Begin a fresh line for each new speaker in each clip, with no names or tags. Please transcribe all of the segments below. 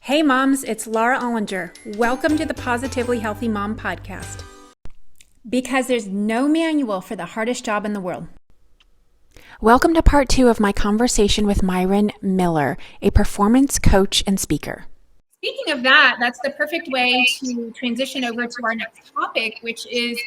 Hey moms, it's Laura Ollinger. Welcome to the Positively Healthy Mom podcast. Because there's no manual for the hardest job in the world. Welcome to part 2 of my conversation with Myron Miller, a performance coach and speaker.
Speaking of that, that's the perfect way to transition over to our next topic, which is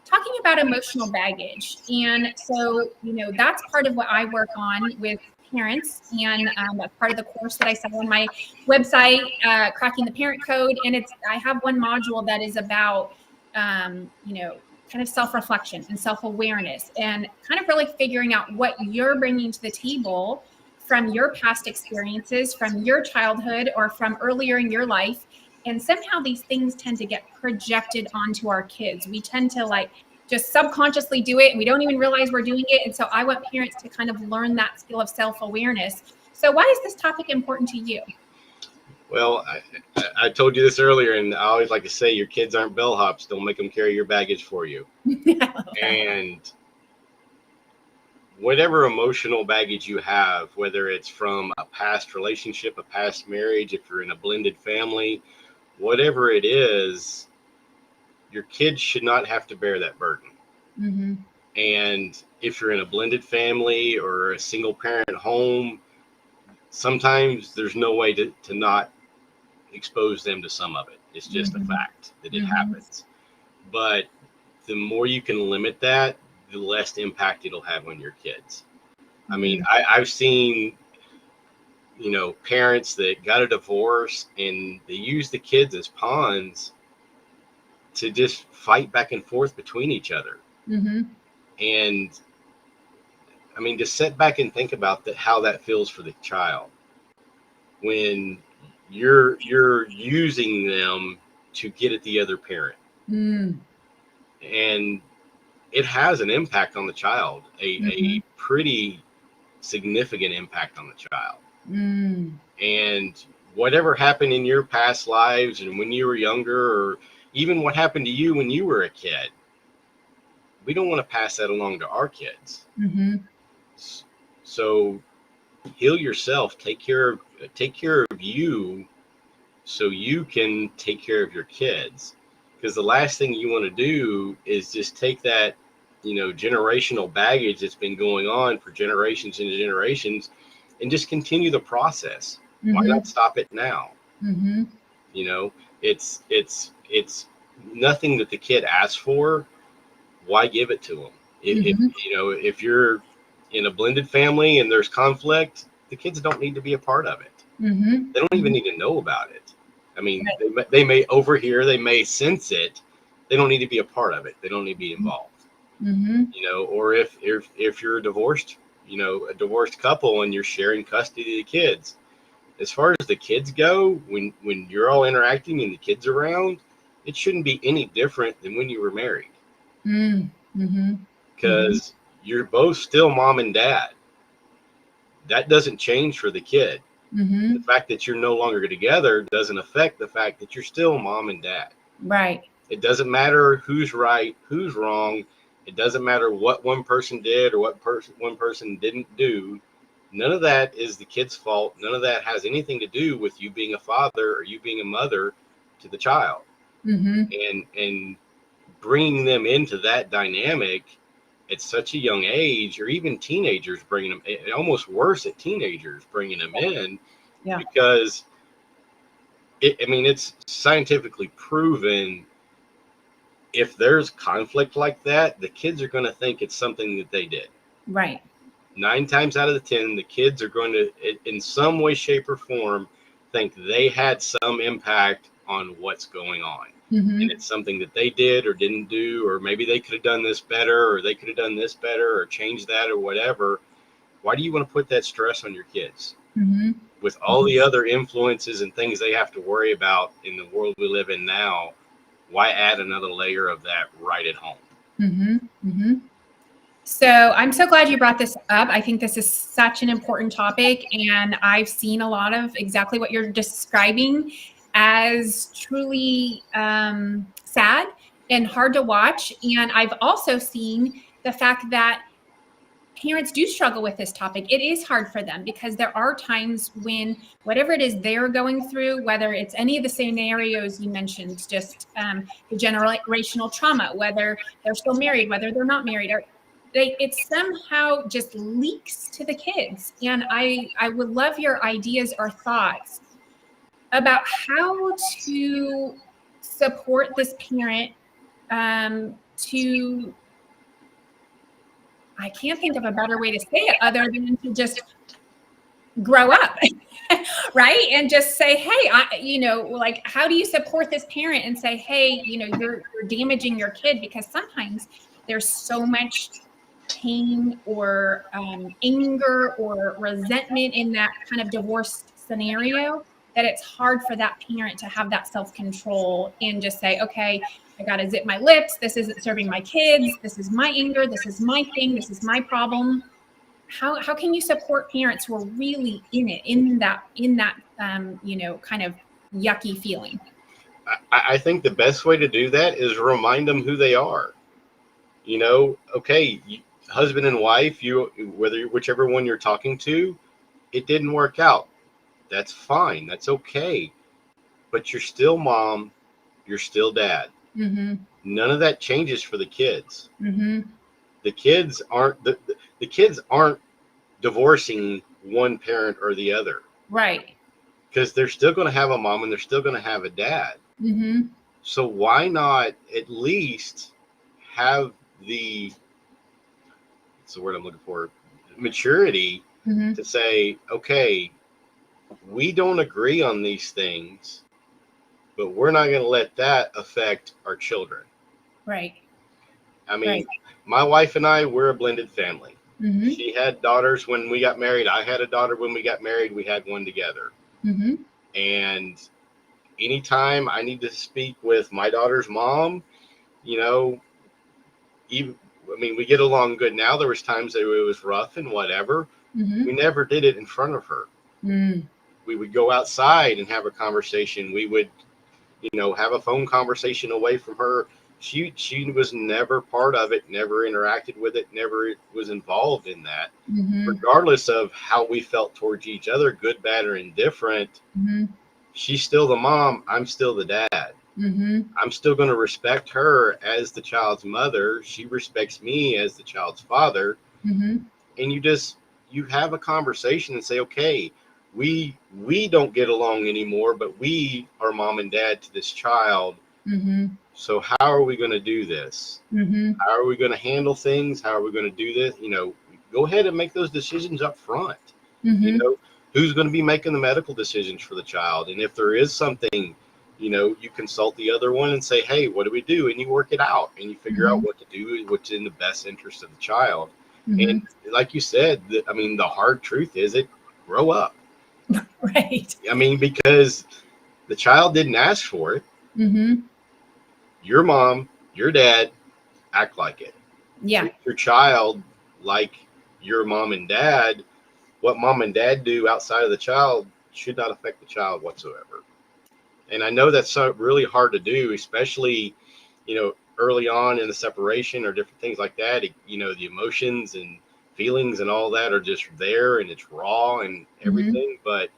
talking about emotional baggage. And so, that's part of what I work on with parents, and that's part of the course that I sell on my website, Cracking the Parent Code. And I have one module that is about, kind of self-reflection and self-awareness, and kind of really figuring out what you're bringing to the table from your past experiences, from your childhood, or from earlier in your life. And somehow these things tend to get projected onto our kids. We tend to just subconsciously do it, and we don't even realize we're doing it. And so I want parents to kind of learn that skill of self-awareness. So why is this topic important to you?
Well, I told you this earlier, and I always like to say your kids aren't bellhops. Don't make them carry your baggage for you. And whatever emotional baggage you have, whether it's from a past relationship, a past marriage, if you're in a blended family, whatever it is, your kids should not have to bear that burden. Mm-hmm. And if you're in a blended family or a single parent home, sometimes there's no way to not expose them to some of it. It's just a fact that it happens. But the more you can limit that, the less impact it'll have on your kids. I mean, I've seen, parents that got a divorce and they use the kids as pawns to just fight back and forth between each other. Mm-hmm. And I mean, just sit back and think about how that feels for the child when you're using them to get at the other parent. And it has an impact on the child, a pretty significant impact on the child. And whatever happened in your past lives and when you were younger, or even what happened to you when you were a kid, we don't want to pass that along to our kids. So heal yourself, take care of you so you can take care of your kids. Because the last thing you want to do is just take that, generational baggage that's been going on for generations and generations and just continue the process. Why not stop it now? It's nothing that the kid asks for. Why give it to them? If you're in a blended family and there's conflict, the kids don't need to be a part of it. They don't even need to know about it. I mean, they may overhear, they may sense it. They don't need to be a part of it. They don't need to be involved. Or if you're a divorced couple and you're sharing custody of the kids, as far as the kids go, when you're all interacting and the kids are around, it shouldn't be any different than when you were married. Because you're both still mom and dad. That doesn't change for the kid. The fact that you're no longer together doesn't affect the fact that you're still mom and dad.
Right.
It doesn't matter who's right, who's wrong. It doesn't matter what one person did or what one person didn't do. None of that is the kid's fault. None of that has anything to do with you being a father or you being a mother to the child. And bringing them into that dynamic at such a young age, or even teenagers bringing them, almost worse at teenagers bringing them in, because it's scientifically proven. If there's conflict like that, the kids are going to think it's something that they did.
Right.
9 times out of the 10, the kids are going to, in some way, shape, or form, think they had some impact on what's going on. And it's something that they did or didn't do, or maybe they could have done this better, or they could have done this better, or changed that, or whatever. Why do you want to put that stress on your kids? With all the other influences and things they have to worry about in the world we live in now, why add another layer of that right at home?
So I'm so glad you brought this up. I think this is such an important topic, and I've seen a lot of exactly what you're describing as truly sad and hard to watch. And I've also seen the fact that parents do struggle with this topic. It is hard for them because there are times when whatever it is they're going through, whether it's any of the scenarios you mentioned, just the generational trauma, whether they're still married, whether they're not married, or it somehow just leaks to the kids. And I would love your ideas or thoughts about how to support this parent to, I can't think of a better way to say it other than to just grow up, right? And just say, hey, like, how do you support this parent and say, hey, you're damaging your kid, because sometimes there's so much pain or anger or resentment in that kind of divorce scenario that it's hard for that parent to have that self-control and just say, okay, I got to zip my lips. This isn't serving my kids. This is my anger. This is my thing. This is my problem. How can you support parents who are really in that kind of yucky feeling?
I think the best way to do that is remind them who they are. Okay, husband and wife, whichever one you're talking to, it didn't work out. That's fine. That's okay. But you're still mom. You're still dad. Mm-hmm. None of that changes for the kids. Mm-hmm. The kids aren't divorcing one parent or the other.
Right.
Because they're still going to have a mom and they're still going to have a dad. Mm-hmm. So why not at least have what's the word I'm looking for, maturity, mm-hmm. to say, okay, we don't agree on these things, but we're not going to let that affect our children.
Right.
I mean, right. My wife and I, we're a blended family. Mm-hmm. She had daughters when we got married. I had a daughter when we got married. We had one together. Mm-hmm. And anytime I need to speak with my daughter's mom, we get along good now. There was times that it was rough and whatever. Mm-hmm. We never did it in front of her. Mm. We would go outside and have a conversation. We would, have a phone conversation away from her. She was never part of it, never interacted with it, never was involved in that. Mm-hmm. Regardless of how we felt towards each other, good, bad, or indifferent, mm-hmm. She's still the mom. I'm still the dad. Mm-hmm. I'm still going to respect her as the child's mother. She respects me as the child's father. Mm-hmm. And you have a conversation and say, okay, we don't get along anymore, but we are mom and dad to this child. Mm-hmm. So how are we going to do this? Mm-hmm. How are we going to handle things? How are we going to do this? Go ahead and make those decisions up front. Mm-hmm. Who's going to be making the medical decisions for the child? And if there is something, you consult the other one and say, hey, what do we do? And you work it out and you figure mm-hmm. out what to do, what's in the best interest of the child. Mm-hmm. And like you said, the hard truth is grow up.
Right.
Because the child didn't ask for it. Mm-hmm. Your mom, your dad, act like it.
Yeah.
Treat your child like your mom and dad. What mom and dad do outside of the child should not affect the child whatsoever. And I know that's really hard to do, especially, early on in the separation or different things like that. The emotions and feelings and all that are just there and it's raw and everything. Mm-hmm. But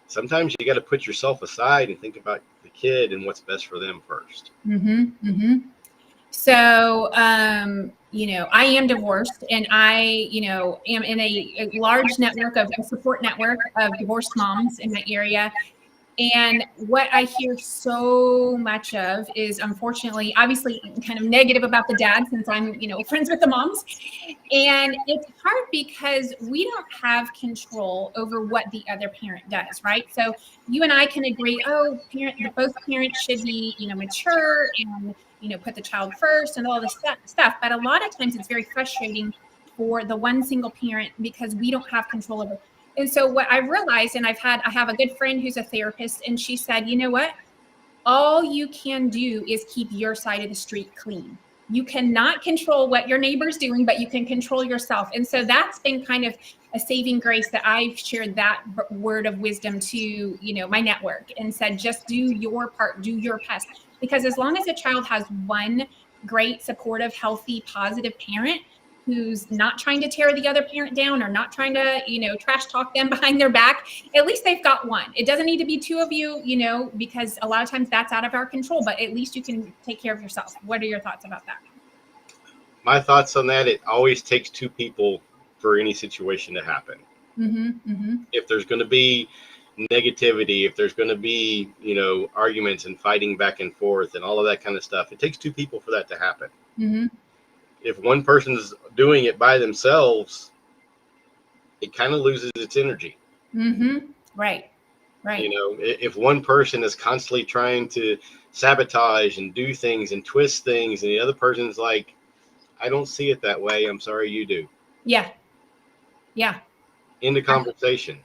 sometimes you got to put yourself aside and think about the kid and what's best for them first. Mm-hmm.
Mm-hmm. So, I am divorced and I, am in a large network a support network of divorced moms in my area. And what I hear so much of is, unfortunately, obviously kind of negative about the dad, since I'm, friends with the moms. And it's hard because we don't have control over what the other parent does, right? So you and I can agree, both parents should be, mature and, put the child first and all this stuff. But a lot of times it's very frustrating for the one single parent because we don't have control over. And so what I realized, and I have a good friend who's a therapist, and she said, you know what? All you can do is keep your side of the street clean. You cannot control what your neighbor's doing, but you can control yourself. And so that's been kind of a saving grace that I've shared that word of wisdom to, my network and said, just do your part, do your best. Because as long as a child has one great, supportive, healthy, positive parent, who's not trying to tear the other parent down or not trying to, trash talk them behind their back, at least they've got one. It doesn't need to be two of you, because a lot of times that's out of our control, but at least you can take care of yourself. What are your thoughts about that?
My thoughts on that, it always takes two people for any situation to happen. If there's going to be negativity, if there's going to be, arguments and fighting back and forth and all of that kind of stuff, it takes two people for that to happen. If one person's doing it by themselves, it kind of loses its energy.
Right.
If one person is constantly trying to sabotage and do things and twist things, and the other person's like, I don't see it that way, I'm sorry, you do.
Yeah.
End of conversation.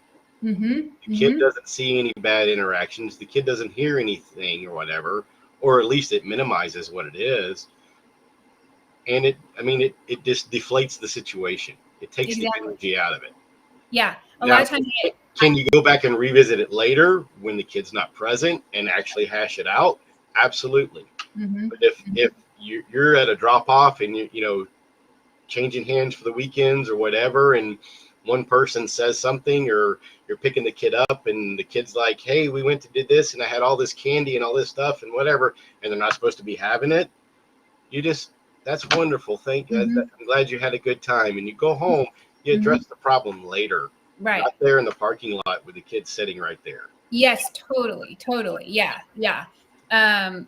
The kid doesn't see any bad interactions. The kid doesn't hear anything or whatever, or at least it minimizes what it is. And it just deflates the situation. It takes the energy out of it.
Yeah. A
Now,
lot of times.
Can you go back and revisit it later when the kid's not present and actually hash it out? Absolutely. But if you're at a drop off and you changing hands for the weekends or whatever, and one person says something, or you're picking the kid up and the kid's like, hey, we went to did this and I had all this candy and all this stuff and whatever, and they're not supposed to be having it, that's wonderful. I'm glad you had a good time. And you go home, you address the problem later.
Right.
Not there in the parking lot with the kids sitting right there.
Yes, totally. Yeah.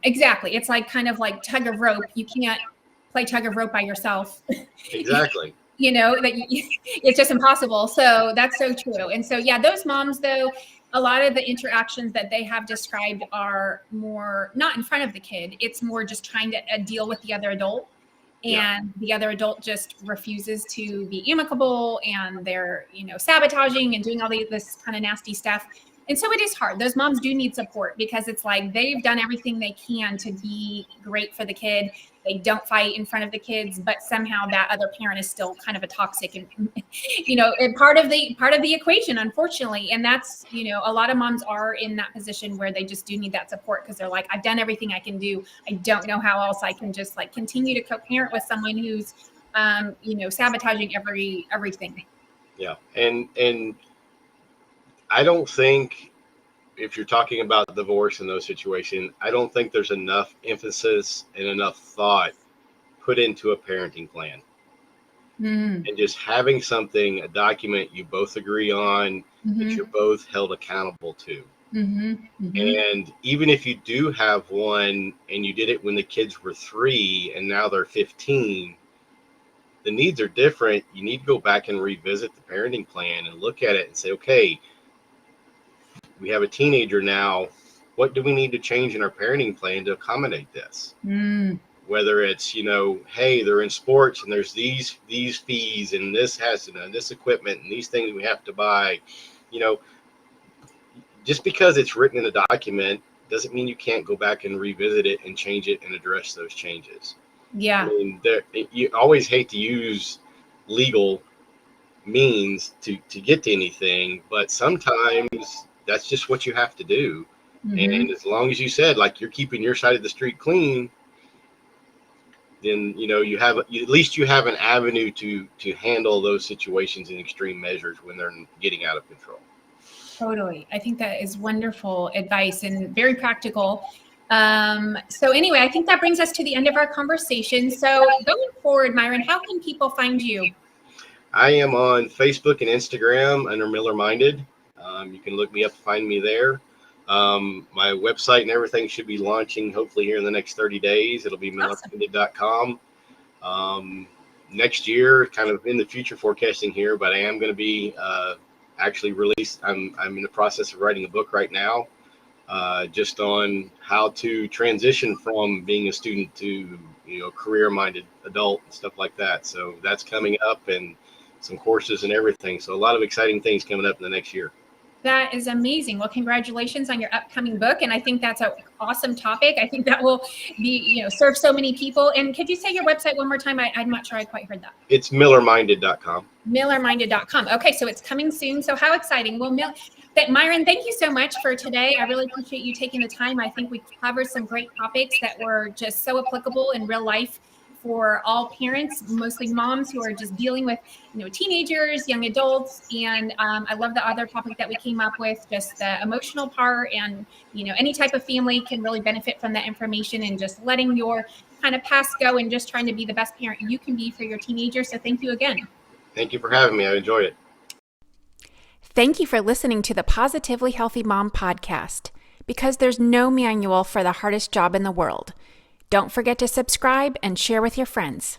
Exactly. It's like kind of like tug of rope. You can't play tug of rope by yourself.
Exactly.
It's just impossible. So that's so true. And so, those moms, though, a lot of the interactions that they have described are more not in front of the kid. It's more just trying to deal with the other adult. And the other adult just refuses to be amicable, and they're, sabotaging and doing all this kind of nasty stuff. And so it is hard. Those moms do need support, because it's like they've done everything they can to be great for the kid. They don't fight in front of the kids, but somehow that other parent is still kind of a toxic and, and part of the equation, unfortunately. And that's, a lot of moms are in that position where they just do need that support, because they're like, I've done everything I can do. I don't know how else I can just continue to co-parent with someone who's, sabotaging everything.
Yeah. And I don't think, if you're talking about divorce in those situations, I don't think there's enough emphasis and enough thought put into a parenting plan. And just having a document you both agree on, that you're both held accountable to. And even if you do have one and you did it when the kids were 3 and now they're 15, the needs are different. You need to go back and revisit the parenting plan and look at it and say, okay, we have a teenager now. What do we need to change in our parenting plan to accommodate this? Whether it's, hey, they're in sports and there's these fees and this has this equipment and these things we have to buy. Just because it's written in a document doesn't mean you can't go back and revisit it and change it and address those changes.
Yeah.
You always hate to use legal means to get to anything, but sometimes that's just what you have to do. And as long as you said, you're keeping your side of the street clean, then, at least you have an avenue to handle those situations in extreme measures when they're getting out of control.
Totally. I think that is wonderful advice and very practical. So anyway, I think that brings us to the end of our conversation. So going forward, Myron, how can people find you?
I am on Facebook and Instagram under Miller Minded. You can look me up, find me there. My website and everything should be launching hopefully here in the next 30 days. It'll be millerminded.com. Next year, kind of in the future forecasting here, but I am going to be actually released. I'm in the process of writing a book right now, just on how to transition from being a student to, career-minded adult and stuff like that. So that's coming up, and some courses and everything. So a lot of exciting things coming up in the next year.
That is amazing. Well, congratulations on your upcoming book. And I think that's an awesome topic. I think that will be, serve so many people. And could you say your website one more time? I'm not sure I quite heard that.
It's millerminded.com.
Millerminded.com. Okay. So it's coming soon. So how exciting. Well, Myron, thank you so much for today. I really appreciate you taking the time. I think we covered some great topics that were just so applicable in real life for all parents, mostly moms who are just dealing with, teenagers, young adults. And I love the other topic that we came up with, just the emotional part. And, any type of family can really benefit from that information and just letting your kind of past go and just trying to be the best parent you can be for your teenager. So thank you again.
Thank you for having me. I enjoyed it.
Thank you for listening to the Positively Healthy Mom podcast, because there's no manual for the hardest job in the world. Don't forget to subscribe and share with your friends.